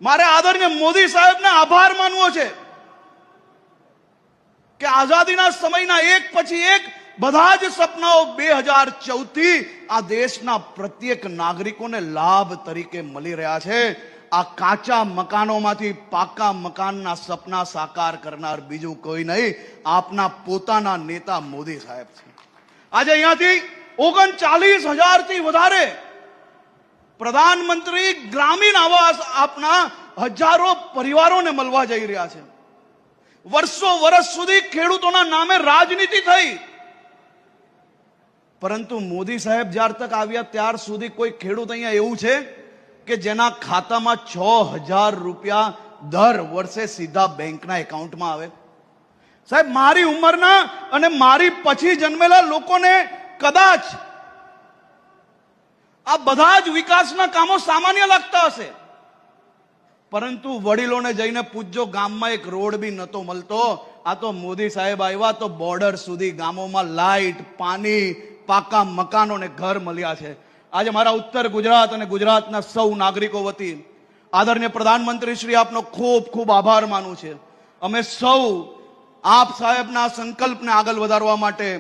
મારે આદરણીય મોદી સાહેબને આભાર માનવો છે કે આઝાદીના સમયના એક પછી એક બધા જ સપનાઓ 2014 થી આ દેશના પ્રત્યેક નાગરિકોને લાભ તરીકે મળી રહ્યા છે। આ કાચા મકાનોમાંથી પાકા મકાનના સપના સાકાર કરનાર બીજું કોઈ નહીં, આપના પોતાના નેતા મોદી સાહેબ છે। આજે અહીંયાથી 39,000 થી વધારે પ્રધાનમંત્રી ગ્રામીણ આવાસ આપના હજારો પરિવારોને મળવા જઈ રહ્યા છે। વર્ષો વર્ષ સુધી ખેડૂતોના નામે રાજનીતિ થઈ, પરંતુ મોદી સાહેબ જ્યાર તક આવ્યા ત્યાર સુધી કોઈ ખેડૂત અહીંયા એવું છે કે જેના ખાતામાં 6,000 રૂપિયા દર વર્ષે સીધા બેંકના એકાઉન્ટમાં આવે? સાહેબ, મારી ઉંમરના અને મારી પછી જન્મેલા લોકોને કદાચ આ બધા જ વિકાસના કામો સામાન્ય લાગતા હશે, પરંતુ વડીલોને જઈને પૂછજો, ગામમાં એક રોડ બી નતો મળતો। આ તો મોદી સાહેબ આવ્યા તો બોર્ડર સુધી ગામોમાં લાઇટ, પાણી, પાકા મકાનો ને ઘર મળ્યા છે। આજે મારા ઉત્તર ગુજરાત અને ગુજરાતના સૌ નાગરિકો વતી આદરણીય પ્રધાનમંત્રી શ્રી આપનો ખૂબ ખૂબ આભાર માનું છે। અમે સૌ આપ સાહેબના સંકલ્પને આગળ વધારવા માટે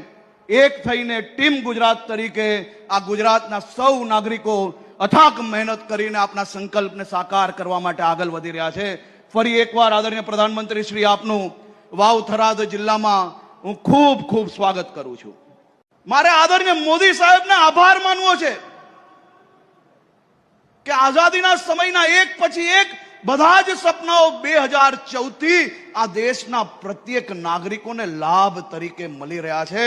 એક થઈને ટીમ ગુજરાત તરીકે આ ગુજરાતના સૌ નાગરિકો અથાક મહેનત કરીને આપના સંકલ્પને સાકાર કરવા માટે આગળ વધી રહ્યા છે। ફરી એકવાર આદરણીય પ્રધાનમંત્રી શ્રી આપનું વાવ થરાદ જિલ્લામાં હું ખૂબ ખૂબ સ્વાગત કરું છું। મારે આદરણીય મોદી સાહેબને આભાર માનવો છે કે આઝાદીના સમયના એક પછી એક બધા જ સપનાઓ 2014 થી આ દેશના પ્રત્યેક નાગરિકોને લાભ તરીકે મળી રહ્યા છે।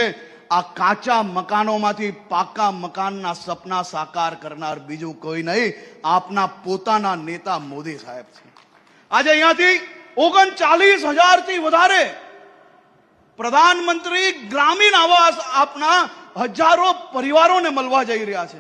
આ કાચા મકાનોમાંથી પાકા મકાનના સપના સાકાર કરનાર બીજું કોઈ નહીં, આપના પોતાના નેતા મોદી સાહેબ છે। આજે અહીંયાથી 39,000 થી વધારે પ્રધાનમંત્રી ગ્રામીણ આવાસ આપના હજારો પરિવારોને મળવા જઈ રહ્યા છે।